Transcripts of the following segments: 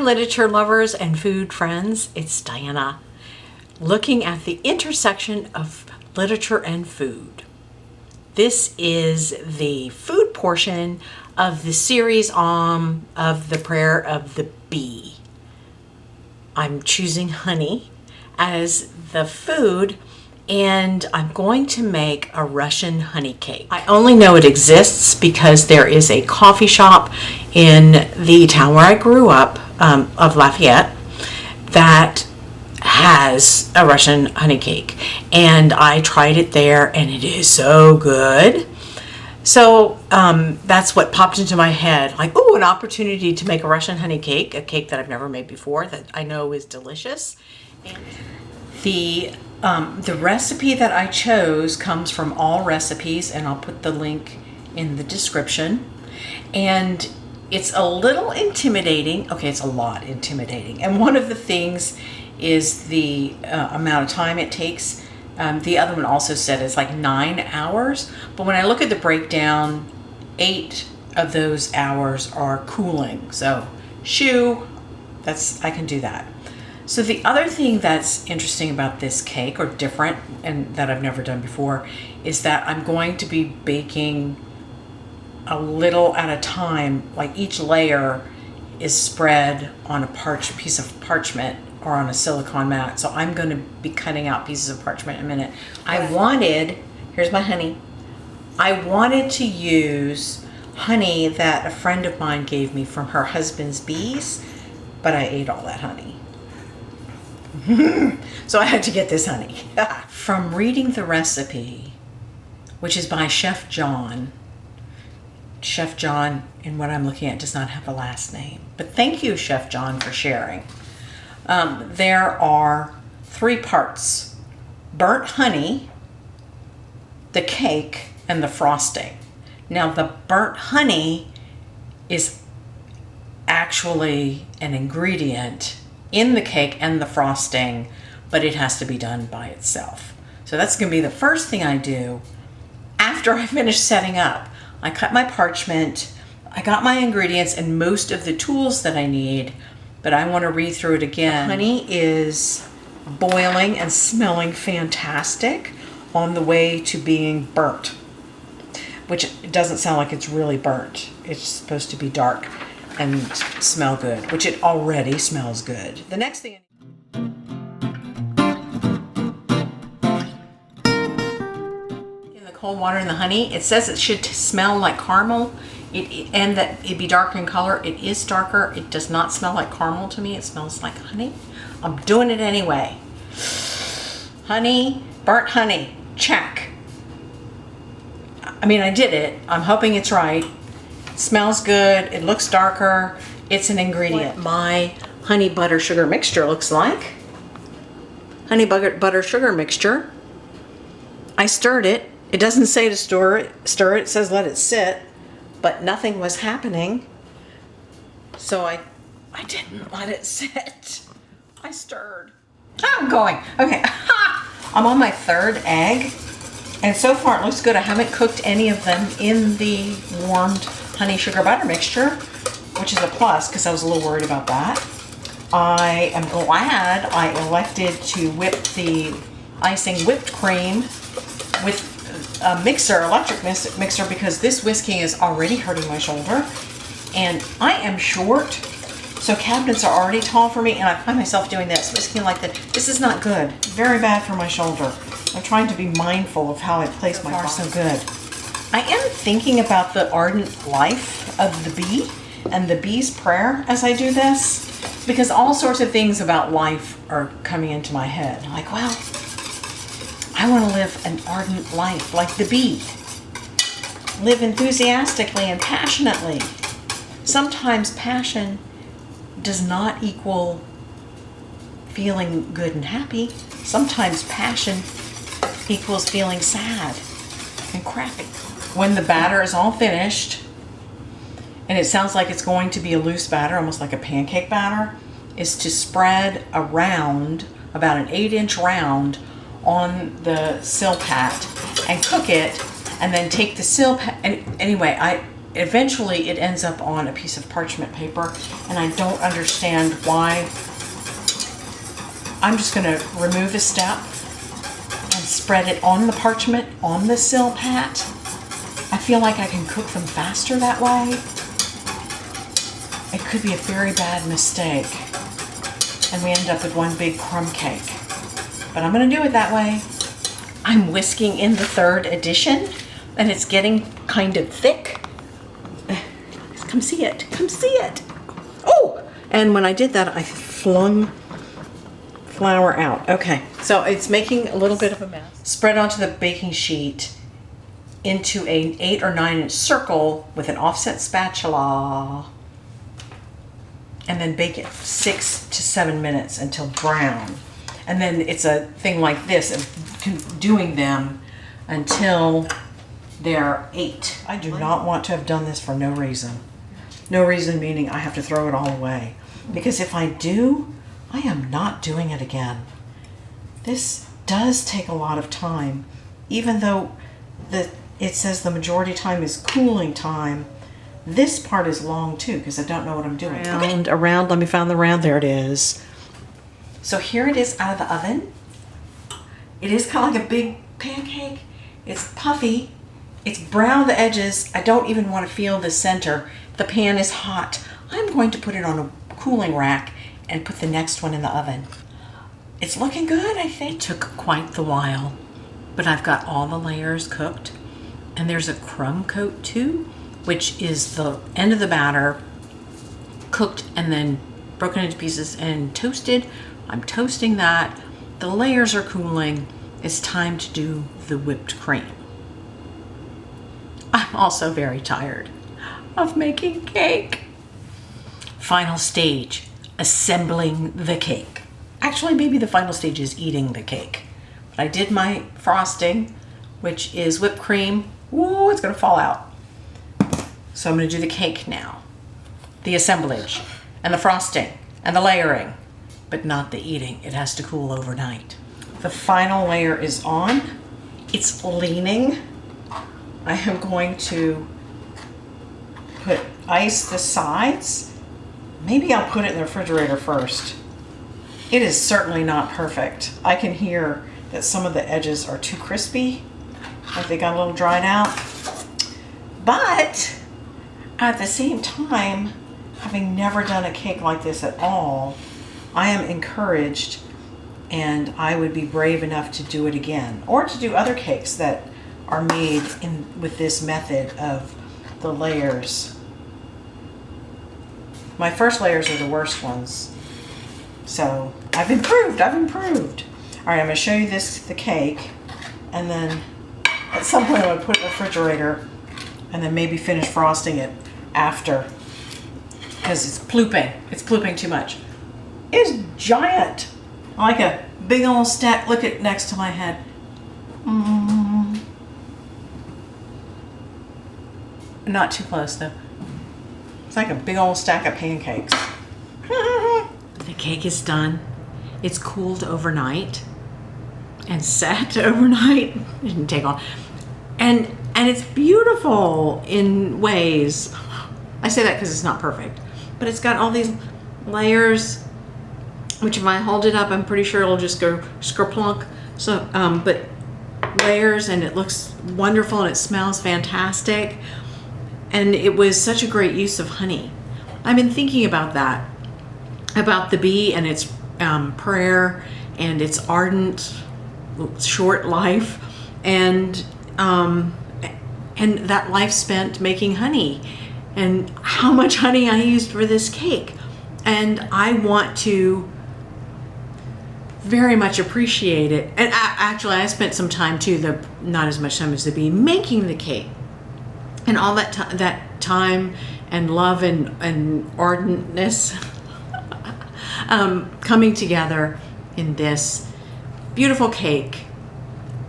literature lovers and food friends. It's Diana, looking at the intersection of literature and food. This is the food portion of the series of the prayer of the bee. I'm choosing honey as the food, and I'm going to make a Russian honey cake. I only know it exists because there is a coffee shop in the town where I grew up, of Lafayette, that has a Russian honey cake, and I tried it there and it is so good. So that's what popped into my head, like, oh, an opportunity to make a Russian honey cake, a cake that I've never made before that I know is delicious. And the recipe that I chose comes from All Recipes, and I'll put the link in the description. And it's a little intimidating. Okay, it's a lot intimidating. And one of the things is the amount of time it takes. The other one also said it's like 9 hours. But when I look at the breakdown, 8 of those hours are cooling. So, I can do that. So the other thing that's interesting about this cake, or different, and that I've never done before, is that I'm going to be baking a little at a time. Like each layer is spread on a piece of parchment or on a silicone mat. So I'm going to be cutting out pieces of parchment in a minute. Here's my honey. I wanted to use honey that a friend of mine gave me from her husband's bees, but I ate all that honey. So I had to get this honey. From reading the recipe, which is by Chef John. Chef John, in what I'm looking at, does not have a last name. But thank you, Chef John, for sharing. There are 3 parts: burnt honey, the cake, and the frosting. Now, the burnt honey is actually an ingredient in the cake and the frosting, but it has to be done by itself. So that's going to be the first thing I do after I finish setting up. I cut my parchment, I got my ingredients and most of the tools that I need, but I want to read through it again. The honey is boiling and smelling fantastic, on the way to being burnt, which doesn't sound like it's really burnt. It's supposed to be dark and smell good, which it already smells good. The next thing, in the cold water and the honey, it says it should smell like caramel, and that it be darker in color. It is darker. It does not smell like caramel to me. It smells like honey. I'm doing it anyway. Honey, burnt honey, check. I mean, I did it. I'm hoping it's right. It smells good. It looks darker. It's an ingredient. What my honey butter sugar mixture looks like. Honey butter sugar mixture. I stirred it. It doesn't say to stir it. It says let it sit, but nothing was happening. So I didn't let it sit. I stirred. I'm going. Okay. I'm on my 3rd egg, and so far it looks good. I haven't cooked any of them in the warmed honey sugar butter mixture, which is a plus because I was a little worried about that. I am glad I elected to whip the icing whipped cream with a electric mixer, because this whisking is already hurting my shoulder, and I am short, so cabinets are already tall for me, and I find myself doing this, whisking like that. This is not good. Very bad for my shoulder. I'm trying to be mindful of how I place my body. So good. I am thinking about the ardent life of the bee and the bee's prayer as I do this, because all sorts of things about life are coming into my head. I'm like, well, I want to live an ardent life like the bee. Live enthusiastically and passionately. Sometimes passion does not equal feeling good and happy. Sometimes passion equals feeling sad and crappy. When the batter is all finished, and it sounds like it's going to be a loose batter, almost like a pancake batter, is to spread around about an 8-inch round on the Silpat and cook it, and then take the Silpat. And anyway, eventually it ends up on a piece of parchment paper, and I don't understand why. I'm just gonna remove a step and spread it on the parchment, on the Silpat. I feel like I can cook them faster that way. It could be a very bad mistake, and we end up with one big crumb cake. But I'm gonna do it that way. I'm whisking in the 3rd edition, and it's getting kind of thick. Come see it, come see it. Oh, and when I did that, I flung flour out. Okay, so it's making a little bit of a mess. Spread onto the baking sheet into an 8 or 9 inch circle with an offset spatula, and then bake it 6 to 7 minutes until brown. And then it's a thing like this of doing them until they're 8. I do not want to have done this for no reason. No reason meaning I have to throw it all away. Because if I do, I am not doing it again. This does take a lot of time, even though it says the majority time is cooling time. This part is long too, because I don't know what I'm doing. Around, let me find the round, there it is. So here it is out of the oven. It is kind of like a big pancake. It's puffy, it's brown at the edges. I don't even want to feel the center. The pan is hot. I'm going to put it on a cooling rack and put the next one in the oven. It's looking good, I think. It took quite the while, but I've got all the layers cooked, and there's a crumb coat too, which is the end of the batter cooked and then broken into pieces and toasted. I'm toasting that. The layers are cooling. It's time to do the whipped cream. I'm also very tired of making cake. Final stage, assembling the cake. Actually, maybe the final stage is eating the cake. But I did my frosting, which is whipped cream. Ooh, it's gonna fall out. So I'm gonna do the cake now. The assemblage, and the frosting, and the layering, but not the eating. It has to cool overnight. The final layer is on. It's leaning. I am going to ice the sides. Maybe I'll put it in the refrigerator first. It is certainly not perfect. I can hear that some of the edges are too crispy, like they got a little dried out. But at the same time, having never done a cake like this at all, I am encouraged, and I would be brave enough to do it again, or to do other cakes that are made with this method of the layers. My first layers are the worst ones. So I've improved. All right, I'm gonna show you the cake, and then at some point I'm gonna put it in the refrigerator and then maybe finish frosting it after, because it's plooping too much. It's giant, like a big old stack. Look at next to my head. Not too close though. It's like a big old stack of pancakes. The cake is done. It's cooled overnight and sat overnight. It didn't take long. And it's beautiful in ways. I say that because it's not perfect, but it's got all these layers, which if I hold it up, I'm pretty sure it'll just go skerplunk. So, but layers, and it looks wonderful, and it smells fantastic. And it was such a great use of honey. I've been thinking about that, about the bee and its prayer and its ardent, short life, and that life spent making honey, and how much honey I used for this cake. And I want to very much appreciate it. And actually, I spent some time too, not as much time as the bee, making the cake. And all that time and love and ardentness coming together in this beautiful cake.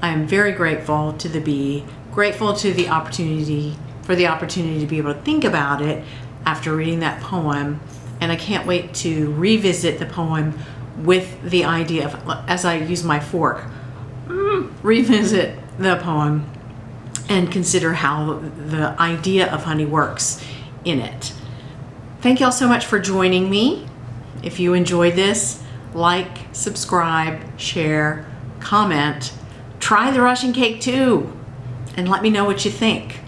I am very grateful to the bee, grateful to the opportunity to be able to think about it after reading that poem. And I can't wait to revisit the poem with the idea of, as I use my fork, revisit the poem and consider how the idea of honey works in it. Thank y'all so much for joining me. If you enjoyed this, like, subscribe, share, comment. Try the Russian cake too, and let me know what you think.